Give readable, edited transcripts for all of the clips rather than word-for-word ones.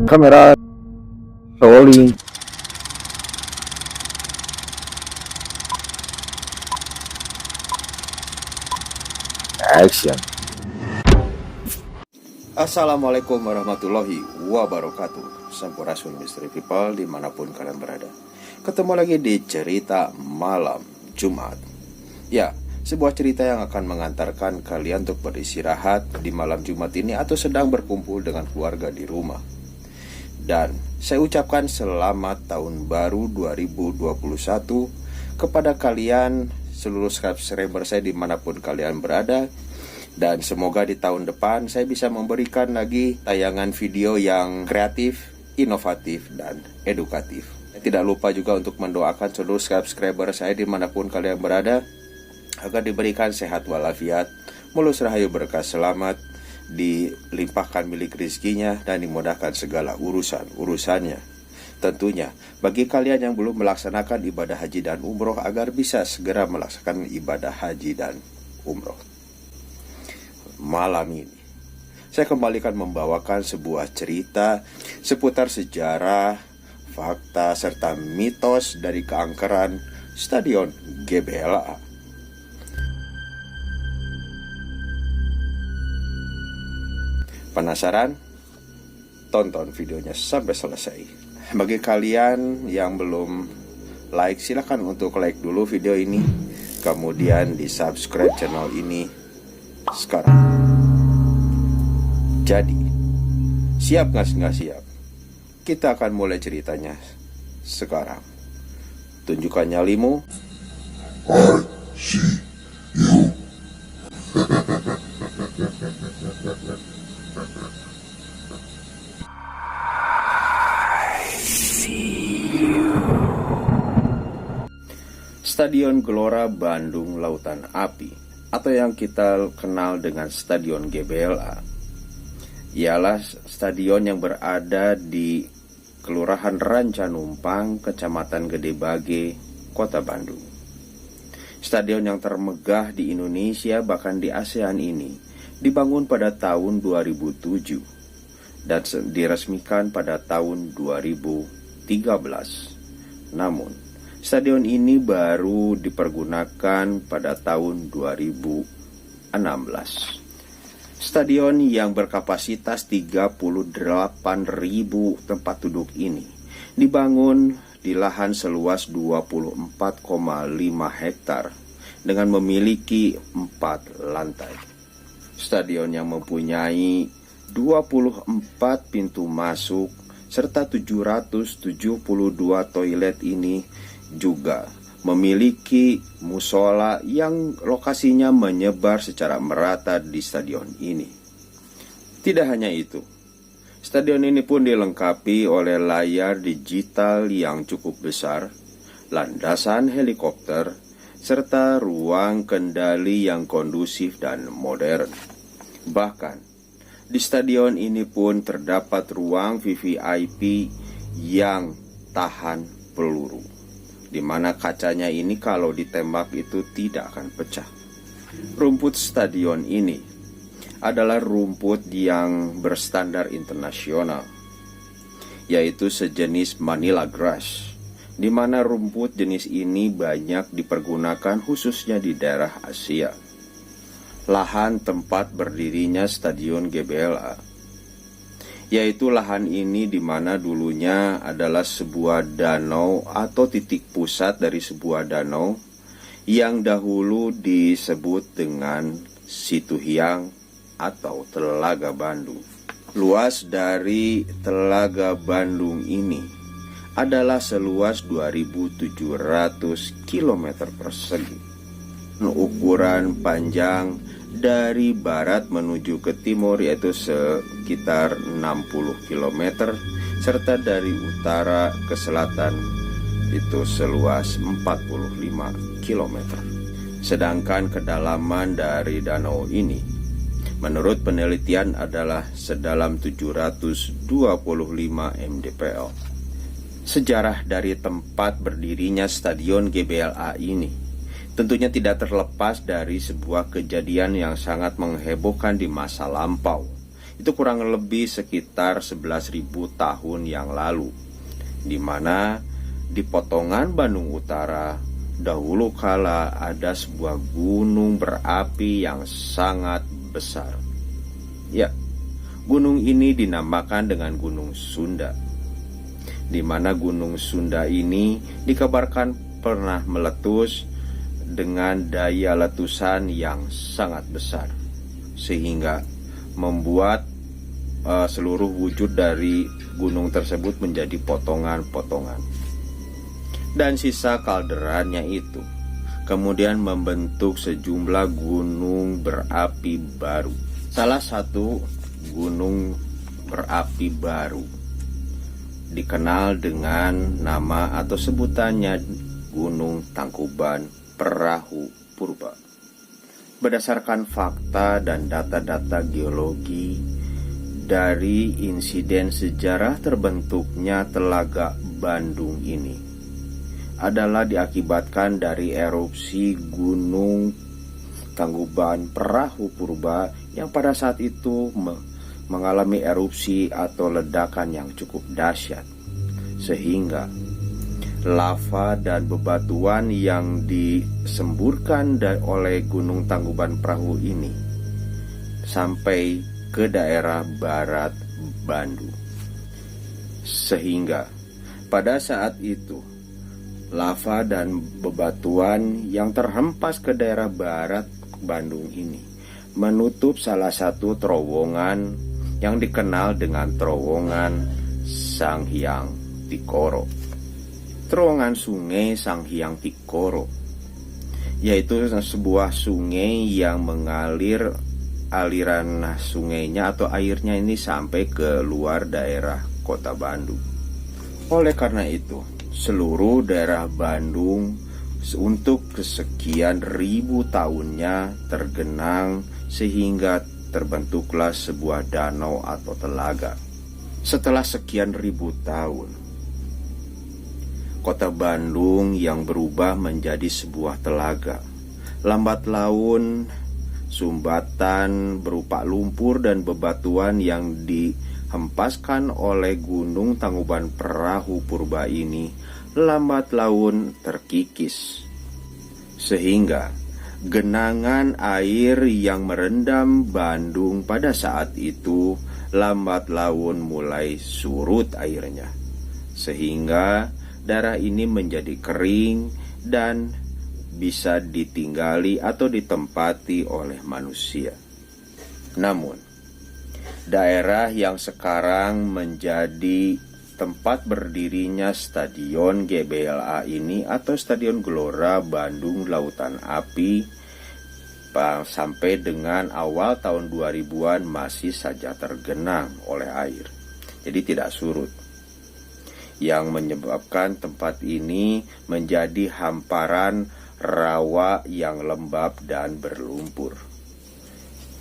Kamera rolling action. Assalamualaikum warahmatullahi wabarakatuh. Sampurasun Misteri People dimanapun kalian berada. Ketemu lagi di cerita malam Jumat. Ya, sebuah cerita yang akan mengantarkan kalian untuk beristirahat di malam Jumat ini atau sedang berkumpul dengan keluarga di rumah. Dan saya ucapkan selamat tahun baru 2021 kepada kalian seluruh subscriber saya dimanapun kalian berada. Dan semoga di tahun depan saya bisa memberikan lagi tayangan video yang kreatif, inovatif, dan edukatif. Tidak lupa juga untuk mendoakan seluruh subscriber saya dimanapun kalian berada agar diberikan sehat walafiat, mulus rahayu berkah selamat, dilimpahkan milik rezekinya, dan dimudahkan segala urusannya. Tentunya bagi kalian yang belum melaksanakan ibadah haji dan umroh agar bisa segera melaksanakan ibadah haji dan umroh. Malam ini saya kembali akan membawakan sebuah cerita seputar sejarah, fakta, serta mitos dari keangkeran Stadion GBLA. Penasaran? Tonton videonya sampai selesai. Bagi kalian yang belum like, silakan untuk like dulu video ini, kemudian di subscribe channel ini sekarang. Jadi, siap nggak siap? Kita akan mulai ceritanya sekarang. Tunjukkan nyalimu. I see you. Stadion Gelora Bandung Lautan Api, atau yang kita kenal dengan Stadion GBLA, ialah stadion yang berada di Kelurahan Rancanumpang, Kecamatan Gedebage, Kota Bandung. Stadion yang termegah di Indonesia, bahkan di ASEAN ini, dibangun pada tahun 2007 dan diresmikan pada tahun 2013. Namun, stadion ini baru dipergunakan pada tahun 2016. Stadion yang berkapasitas 38.000 tempat duduk ini dibangun di lahan seluas 24,5 hektar dengan memiliki 4 lantai. Stadion yang mempunyai 24 pintu masuk serta 772 toilet ini juga memiliki musola yang lokasinya menyebar secara merata di stadion ini. Tidak hanya itu, stadion ini pun dilengkapi oleh layar digital yang cukup besar, landasan helikopter, serta ruang kendali yang kondusif dan modern. Bahkan, di stadion ini pun terdapat ruang VVIP yang tahan peluru, di mana kacanya ini kalau ditembak itu tidak akan pecah. Rumput stadion ini adalah rumput yang berstandar internasional, yaitu sejenis Manila grass, di mana rumput jenis ini banyak dipergunakan khususnya di daerah Asia. Lahan tempat berdirinya Stadion GBLA, yaitu lahan ini di mana dulunya adalah sebuah danau atau titik pusat dari sebuah danau yang dahulu disebut dengan Situhiang atau Telaga Bandung. Luas dari Telaga Bandung ini adalah seluas 2.700 km persegi. Ukuran panjang dari barat menuju ke timur yaitu sekitar 60 km, serta dari utara ke selatan itu seluas 45 km. Sedangkan kedalaman dari danau ini menurut penelitian adalah sedalam 725 mdpl. Sejarah dari tempat berdirinya Stadion GBLA ini tentunya tidak terlepas dari sebuah kejadian yang sangat menghebohkan di masa lampau, Itu kurang lebih sekitar 11.000 tahun yang lalu, di mana di potongan Bandung Utara dahulu kala ada sebuah gunung berapi yang sangat besar. Ya, gunung ini dinamakan dengan Gunung Sunda, di mana Gunung Sunda ini dikabarkan pernah meletus dengan daya letusan yang sangat besar, sehingga membuat seluruh wujud dari gunung tersebut menjadi potongan-potongan. Dan sisa kalderanya itu kemudian membentuk sejumlah gunung berapi baru. Salah satu gunung berapi baru dikenal dengan nama atau sebutannya Gunung Tangkuban Perahu Purba. Berdasarkan fakta dan data-data geologi dari insiden sejarah terbentuknya Telaga Bandung ini adalah diakibatkan dari erupsi Gunung Tangkuban Perahu Purba yang pada saat itu mengalami erupsi atau ledakan yang cukup dahsyat, sehingga lava dan bebatuan yang disemburkan oleh Gunung Tangkuban Perahu ini sampai ke daerah barat Bandung, sehingga pada saat itu lava dan bebatuan yang terhempas ke daerah barat Bandung ini menutup salah satu terowongan yang dikenal dengan terowongan Sanghyang Tikoro. Terowongan sungai Sanghyang Tikoro yaitu sebuah sungai yang mengalir, aliran sungainya atau airnya ini sampai ke luar daerah kota Bandung. Oleh karena itu, seluruh daerah Bandung untuk kesekian ribu tahunnya tergenang sehingga terbentuklah sebuah danau atau telaga. Setelah sekian ribu tahun, kota Bandung yang berubah menjadi sebuah telaga. Lambat laun, sumbatan berupa lumpur dan bebatuan yang dihempaskan oleh Gunung Tangkuban Perahu Purba ini lambat laun terkikis, sehingga genangan air yang merendam Bandung pada saat itu lambat laun mulai surut airnya, sehingga daerah ini menjadi kering dan bisa ditinggali atau ditempati oleh manusia. Namun, daerah yang sekarang menjadi tempat berdirinya Stadion GBLA ini atau Stadion Gelora Bandung Lautan Api sampai dengan awal tahun 2000-an masih saja tergenang oleh air, jadi tidak surut, yang menyebabkan tempat ini menjadi hamparan rawa yang lembab dan berlumpur.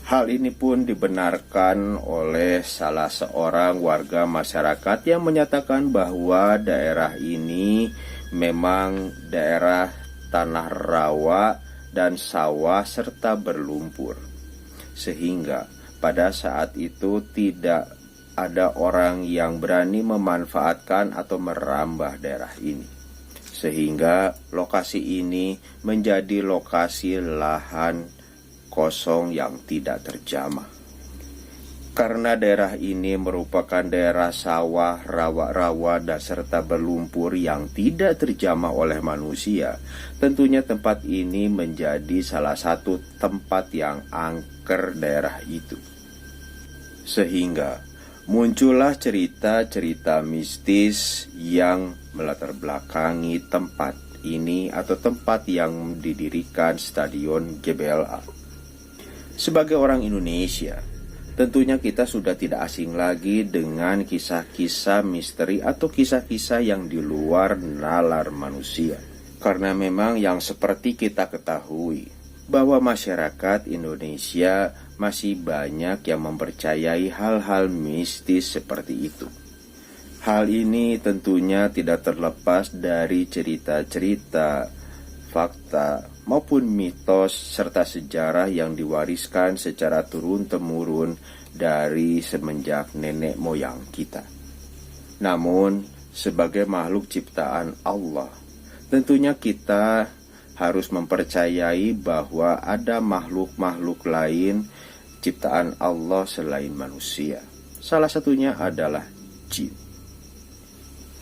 Hal ini pun dibenarkan oleh salah seorang warga masyarakat yang menyatakan bahwa daerah ini memang daerah tanah rawa dan sawah serta berlumpur, sehingga pada saat itu tidak ada orang yang berani memanfaatkan atau merambah daerah ini, sehingga lokasi ini menjadi lokasi lahan kosong yang tidak terjamah. Karena daerah ini merupakan daerah sawah, rawa-rawa, dan serta berlumpur yang tidak terjamah oleh manusia, tentunya tempat ini menjadi salah satu tempat yang angker daerah itu. Sehingga muncullah cerita-cerita mistis yang melatar belakangi tempat ini atau tempat yang didirikan Stadion GBLA. Sebagai orang Indonesia, tentunya kita sudah tidak asing lagi dengan kisah-kisah misteri atau kisah-kisah yang di luar nalar manusia. Karena memang yang seperti kita ketahui, bahwa masyarakat Indonesia masih banyak yang mempercayai hal-hal mistis seperti itu. Hal ini tentunya tidak terlepas dari cerita-cerita, fakta maupun mitos serta sejarah yang diwariskan secara turun-temurun dari semenjak nenek moyang kita. Namun, sebagai makhluk ciptaan Allah, tentunya kita harus mempercayai bahwa ada makhluk-makhluk lain ciptaan Allah selain manusia. Salah satunya adalah jin.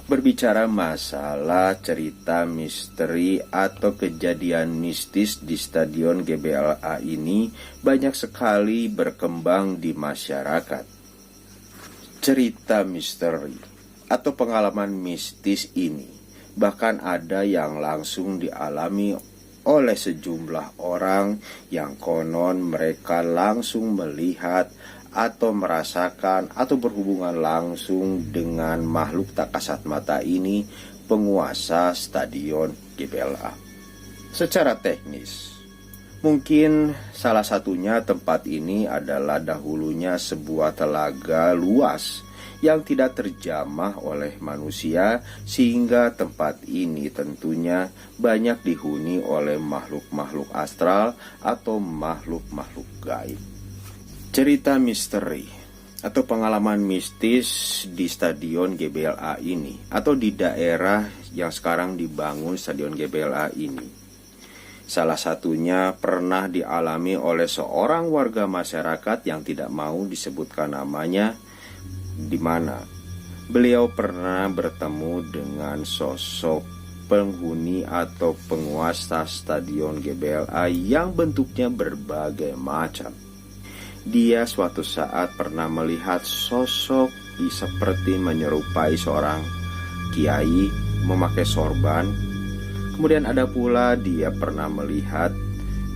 Berbicara masalah cerita misteri atau kejadian mistis di Stadion GBLA ini banyak sekali berkembang di masyarakat. Cerita misteri atau pengalaman mistis ini bahkan ada yang langsung dialami oleh sejumlah orang yang konon mereka langsung melihat atau merasakan atau berhubungan langsung dengan makhluk tak kasat mata ini, penguasa Stadion GBLA. Secara teknis, mungkin salah satunya tempat ini adalah dahulunya sebuah telaga luas yang tidak terjamah oleh manusia, sehingga tempat ini tentunya banyak dihuni oleh makhluk-makhluk astral atau makhluk-makhluk gaib. Cerita misteri atau pengalaman mistis di Stadion GBLA ini atau di daerah yang sekarang dibangun Stadion GBLA ini, salah satunya pernah dialami oleh seorang warga masyarakat yang tidak mau disebutkan namanya, di mana beliau pernah bertemu dengan sosok penghuni atau penguasa Stadion GBLA yang bentuknya berbagai macam. Dia suatu saat pernah melihat sosok seperti menyerupai seorang kiai memakai sorban. Kemudian ada pula dia pernah melihat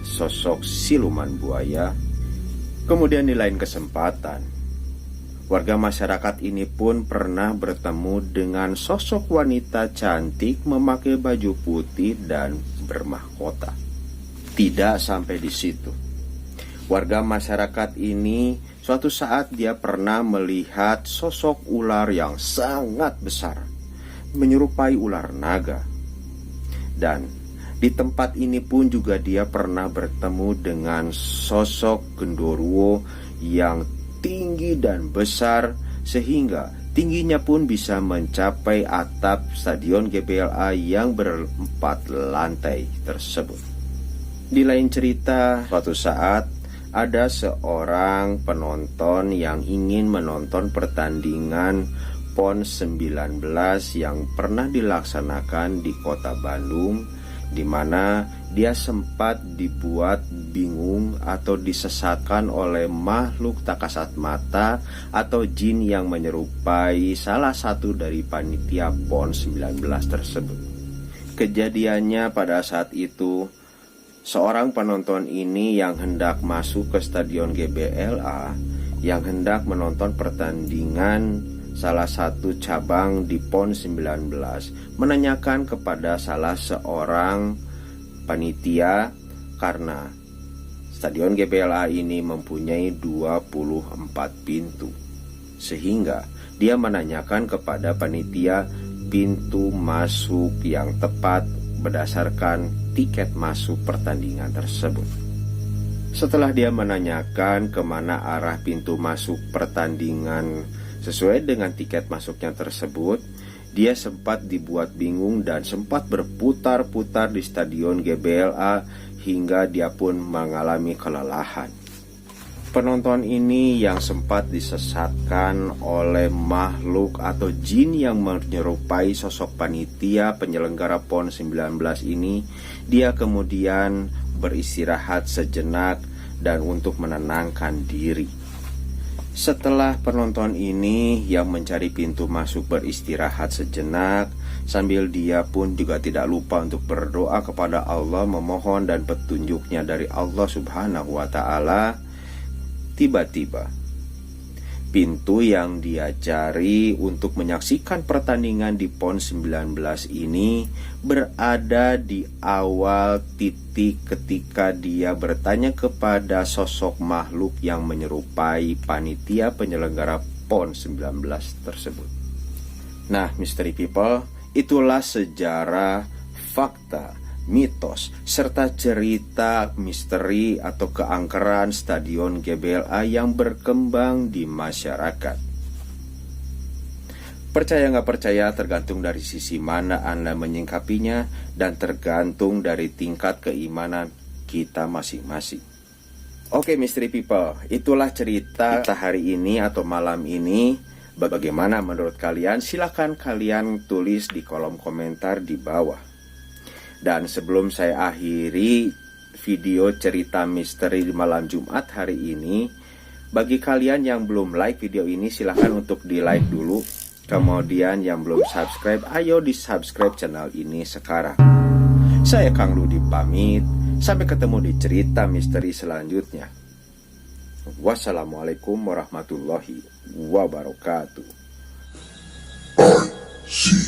sosok siluman buaya. Kemudian di lain kesempatan, warga masyarakat ini pun pernah bertemu dengan sosok wanita cantik memakai baju putih dan bermahkota. Tidak sampai di situ. Warga masyarakat ini suatu saat dia pernah melihat sosok ular yang sangat besar, menyerupai ular naga. Dan di tempat ini pun juga dia pernah bertemu dengan sosok genderuwo yang tinggi dan besar, sehingga tingginya pun bisa mencapai atap Stadion GBLA yang berempat lantai tersebut. Di lain cerita, suatu saat ada seorang penonton yang ingin menonton pertandingan PON 19 yang pernah dilaksanakan di kota Bandung, di mana dia sempat dibuat bingung atau disesatkan oleh makhluk tak kasat mata atau jin yang menyerupai salah satu dari panitia PON 19 tersebut. Kejadiannya pada saat itu, seorang penonton ini yang hendak masuk ke Stadion GBLA, yang hendak menonton pertandingan salah satu cabang di PON 19, menanyakan kepada salah seorang panitia karena Stadion GBLA ini mempunyai 24 pintu, sehingga dia menanyakan kepada panitia pintu masuk yang tepat berdasarkan tiket masuk pertandingan tersebut. Setelah dia menanyakan kemana arah pintu masuk pertandingan sesuai dengan tiket masuknya tersebut, dia sempat dibuat bingung dan sempat berputar-putar di Stadion GBLA hingga dia pun mengalami kelelahan. Penonton ini yang sempat disesatkan oleh makhluk atau jin yang menyerupai sosok panitia penyelenggara PON 19 ini, dia kemudian beristirahat sejenak dan untuk menenangkan diri. Setelah penonton ini yang mencari pintu masuk beristirahat sejenak, sambil dia pun juga tidak lupa untuk berdoa kepada Allah, memohon dan petunjuknya dari Allah Subhanahu wa Ta'ala. Tiba-tiba pintu yang dia cari untuk menyaksikan pertandingan di PON 19 ini berada di awal titik ketika dia bertanya kepada sosok makhluk yang menyerupai panitia penyelenggara PON 19 tersebut. Nah, Mystery People, itulah sejarah, fakta, mitos, serta cerita misteri atau keangkeran Stadion GBLA yang berkembang di masyarakat. Percaya nggak percaya tergantung dari sisi mana Anda menyingkapinya dan tergantung dari tingkat keimanan kita masing-masing. Oke Mystery People, itulah cerita kita hari ini atau malam ini. Bagaimana menurut kalian? Silahkan kalian tulis di kolom komentar di bawah. Dan sebelum saya akhiri video cerita misteri di malam Jumat hari ini, bagi kalian yang belum like video ini silahkan untuk di like dulu. Kemudian yang belum subscribe, ayo di subscribe channel ini sekarang. Saya Kang Rudi pamit, sampai ketemu di cerita misteri selanjutnya. Wassalamualaikum warahmatullahi wabarakatuh. I see